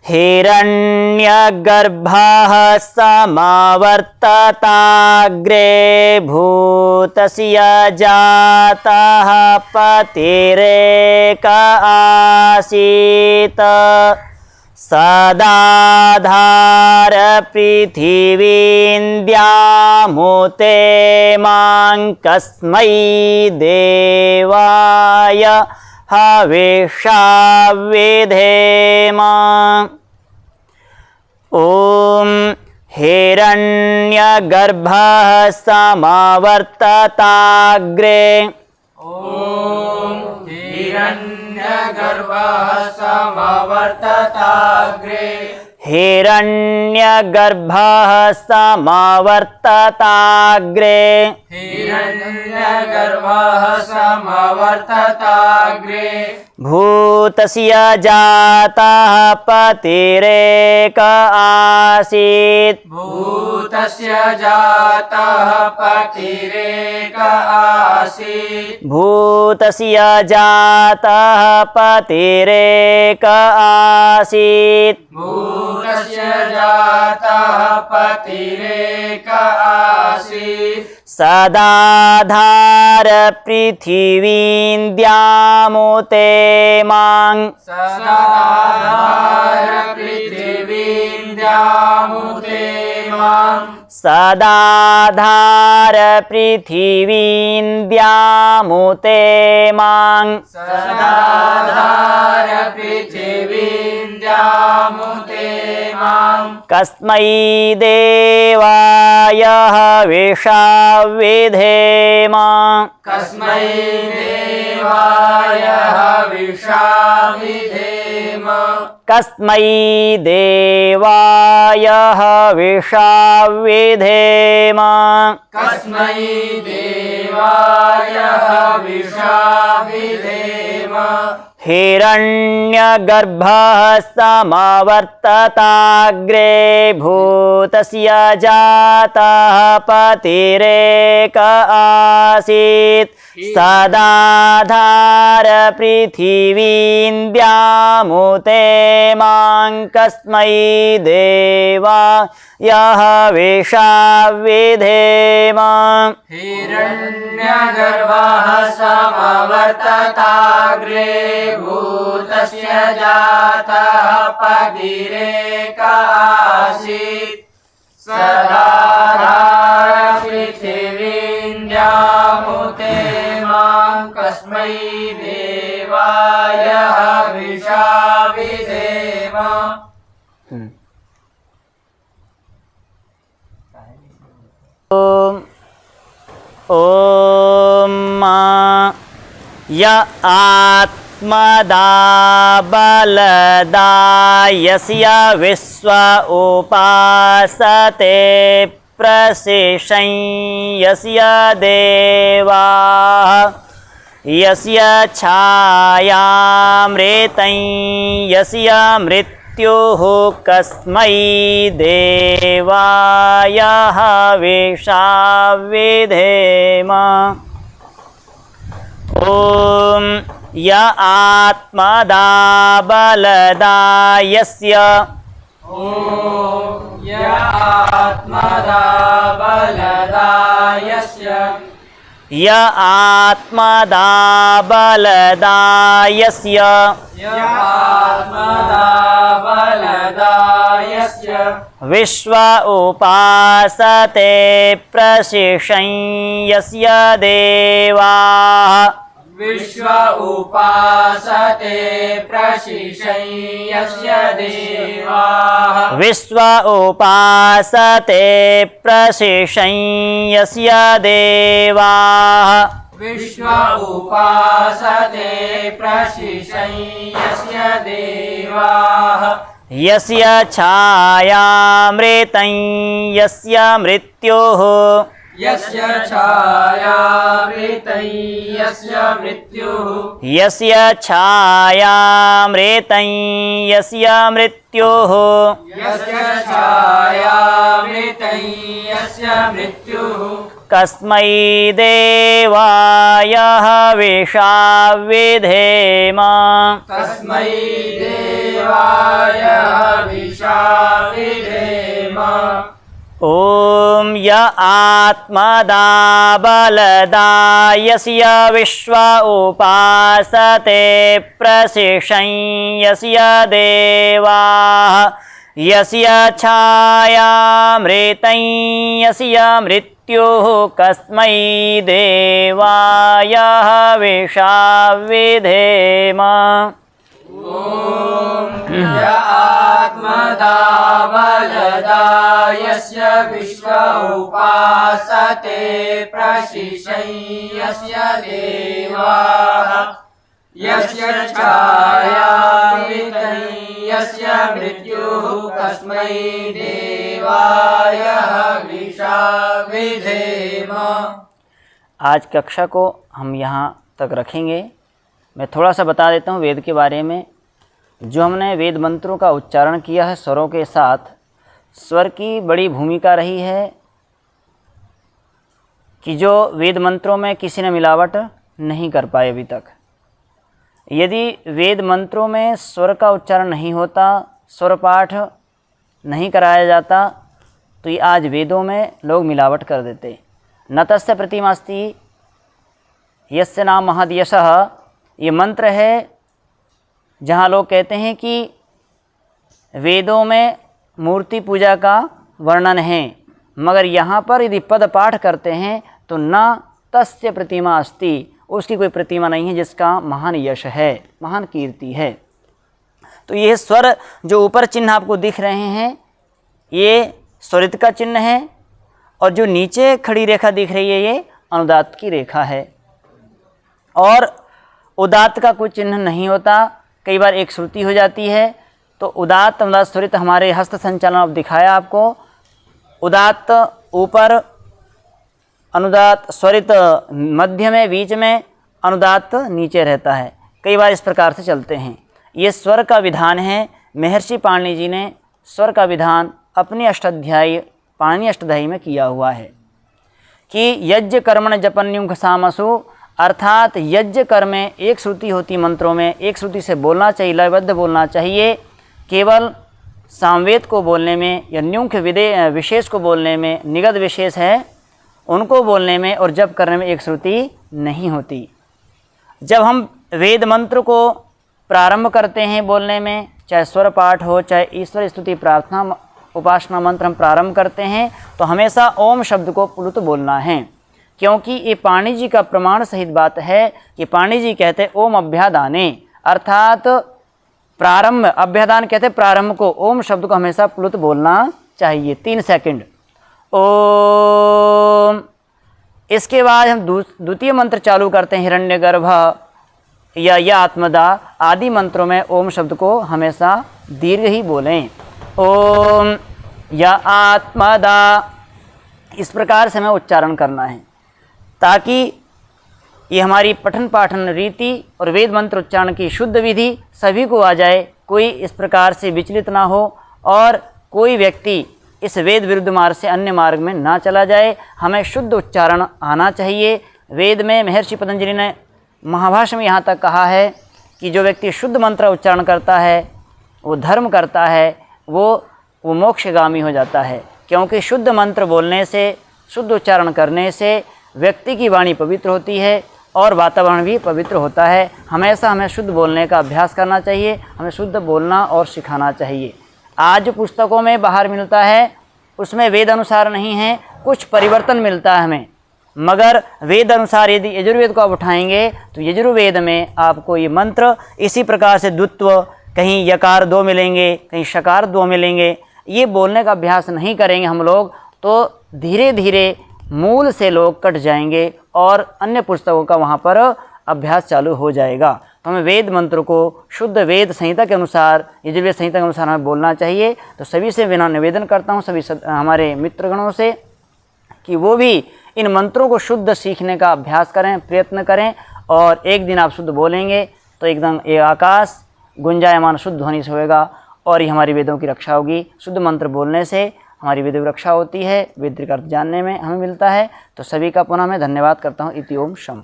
हिरण्यगर्भः समावर्तताग्रे भूतस्य जातः पतिरेक आसीत् सदाधार पृथिवीन्द्यामुते मां कस्मै देवाय हविषा विधेम। ॐ हिरण्यगर्भः समावर्तताग्रे हिरण्यगर्भः समावर्तताग्रे हिरण्यगर्भः समावर्तताग्रे हिरण्यगर्भः समावर्तताग्रे भूतस्य जातः पतिरेक आसीत् भूतस्य जातः पतिरेक आसीत् भूतस्य जातः पतिरेक आसीत् भूतस्य जातः पतिरेक आसीत् सदाधार पृथिवीन्द्यामुते मां सदाधार पृथिवीन्द्यामुते मां सदाधार पृथिवीन्द्यामुते मां सदाधार पृथिवीन्द्यामुते मां कस्मै देवाय हविषा विधेम। कस्मै देवाय हविषा विधेम कस्मै देवाय हविषा विधेम। कस्मै देवाय हविषा विधेम हिरण्यगर्भः समावर्तताग्रे भूतस्य जातः पतिरेक आसीत् सदाधार पृथिवीन्द्यामुते मां कस्मै देवाय हविषा विधेम। हिरण्यगर्भः समावर्तताग्रे भूतस्य जातः पतिरेक आसीत् सदाधार पृथिवीन्द्यामुते मां कस्मै देवाय हविषा विधेम। ॐ य आत्मदा बलदा यस्य विश्व उपासते प्रसिषं यस्य देवाः यस्य छायामृतं यस्य मृत्युः कस्मै देवाय हविषा विधेम। ॐ य आत्मदा बलदा यस्य य आत्मदा बलदा यस्य य आत्मदा बलदा यस्य य आत्मदा बलदा यस्य विश्व उपासते प्रसिषं यस्य देवाः विश्व उपासते प्रसिषं यस्य देवाः विश्व उपासते प्रसिषं यस्य देवाः विश्व उपासते प्रसिषं यस्य देवाः यस्य छायामृतं यस्य मृत्युः यस्य छायामृतं यस्य मृत्युः यस्य छायामृतं यस्य मृत्युः यस्य छायामृतं यस्य मृत्युः कस्मै देवाय हविषा विधेम। तस्मै देवाय विधेम ॐ य आत्मदा बलदा यस्य विश्वा उपासते प्रसिषं यस्य देवाः यस्य छायामृतं यस्य मृत्युः कस्मै देवाय हविषा विधेम। य आत्मदा बलदा यस्य विश्व उपासते प्रशिषं यस्य देवाः यस्य छायामृतं यस्य मृत्युः कस्मै देवाय हविषा विधेम। आज कक्षा को हम यहाँ तक रखेंगे। मैं थोड़ा सा बता देता हूँ वेद के बारे में। जो हमने वेद मंत्रों का उच्चारण किया है स्वरों के साथ, स्वर की बड़ी भूमिका रही है कि जो वेद मंत्रों में किसी ने मिलावट नहीं कर पाए अभी तक। यदि वेद मंत्रों में स्वर का उच्चारण नहीं होता, स्वर पाठ नहीं कराया जाता, तो ये आज वेदों में लोग मिलावट कर देते। न तस्य प्रतिमास्ति यस्य नाम महद्यशः, ये मंत्र है जहाँ लोग कहते हैं कि वेदों में मूर्ति पूजा का वर्णन है, मगर यहाँ पर यदि पद पाठ करते हैं तो न तस्य प्रतिमा अस्ति, उसकी कोई प्रतिमा नहीं है जिसका महान यश है, महान कीर्ति है। तो ये स्वर जो ऊपर चिन्ह आपको दिख रहे हैं, ये स्वरित का चिन्ह है, और जो नीचे खड़ी रेखा दिख रही है ये अनुदात की रेखा है। और उदात्त का कोई चिन्ह नहीं होता, कई बार एक श्रुति हो जाती है। तो उदात्त अनुदात स्वरित हमारे हस्त संचालन अब दिखाया आपको। उदात्त ऊपर, अनुदात स्वरित मध्य में, बीच में, अनुदात नीचे रहता है। कई बार इस प्रकार से चलते हैं। ये स्वर का विधान है। महर्षि पाणिनि जी ने स्वर का विधान अपने अष्टाध्यायी पाणिनि अष्टाध्यायी में किया हुआ है कि यज्ञ कर्मण जपन्युंख सामसु, अर्थात यज्ञ कर्म में एक श्रुति होती, मंत्रों में एक श्रुति से बोलना चाहिए, लयबद्ध बोलना चाहिए। केवल सामवेद को बोलने में या न्युंख विशेष को बोलने में, निगद विशेष है उनको बोलने में और जप करने में एक श्रुति नहीं होती। जब हम वेद मंत्र को प्रारंभ करते हैं बोलने में, चाहे स्वर पाठ हो, चाहे ईश्वर स्तुति प्रार्थना उपासना मंत्र हम प्रारंभ करते हैं, तो हमेशा ओम शब्द को प्लुत बोलना है, क्योंकि ये पाणिनि जी का प्रमाण सहित बात है कि पाणिनि जी कहते हैं ओम अभ्यादाने, अर्थात प्रारंभ, अभ्यादान कहते हैं प्रारंभ को, ओम शब्द को हमेशा प्लुत बोलना चाहिए 3 सेकंड ओम। इसके बाद हम द्वितीय मंत्र चालू करते हैं, हिरण्यगर्भ या आत्मदा आदि मंत्रों में ओम शब्द को हमेशा दीर्घ ही बोलें। ओम या आत्मदा, इस प्रकार से हमें उच्चारण करना है ताकि ये हमारी पठन पाठन रीति और वेद मंत्र उच्चारण की शुद्ध विधि सभी को आ जाए, कोई इस प्रकार से विचलित ना हो और कोई व्यक्ति इस वेद विरुद्ध मार्ग से अन्य मार्ग में ना चला जाए। हमें शुद्ध उच्चारण आना चाहिए। वेद में महर्षि पतंजलि ने महाभाष्य में यहाँ तक कहा है कि जो व्यक्ति शुद्ध मंत्र उच्चारण करता है, वो धर्म करता है, वो मोक्षगामी हो जाता है, क्योंकि शुद्ध मंत्र बोलने से, शुद्ध उच्चारण करने से व्यक्ति की वाणी पवित्र होती है और वातावरण भी पवित्र होता है। हमेशा हमें शुद्ध बोलने का अभ्यास करना चाहिए, हमें शुद्ध बोलना और सिखाना चाहिए। आज पुस्तकों में बाहर मिलता है उसमें वेद अनुसार नहीं है, कुछ परिवर्तन मिलता है हमें, मगर वेद अनुसार यदि यजुर्वेद को आप उठाएंगे तो यजुर्वेद में आपको ये मंत्र इसी प्रकार से द्वित्व, कहीं यकार 2 मिलेंगे, कहीं शकार 2 मिलेंगे। ये बोलने का अभ्यास नहीं करेंगे हम लोग तो धीरे धीरे मूल से लोग कट जाएंगे और अन्य पुस्तकों का वहाँ पर अभ्यास चालू हो जाएगा। तो हमें वेद मंत्र को शुद्ध वेद संहिता के अनुसार, यजुर्वेद संहिता के अनुसार हमें बोलना चाहिए। तो सभी से बिना निवेदन करता हूँ, सभी हमारे मित्रगणों से, कि वो भी इन मंत्रों को शुद्ध सीखने का अभ्यास करें, प्रयत्न करें, और एक दिन आप शुद्ध बोलेंगे तो एकदम ये आकाश गुंजायमान शुद्ध ध्वनि से होएगा और ये हमारी वेदों की रक्षा होगी। शुद्ध मंत्र बोलने से हमारी वेदों की रक्षा होती है, वेद का अर्थ जानने में हमें मिलता है। तो सभी का पुनः मैं धन्यवाद करता हूँ। इति ओम शम।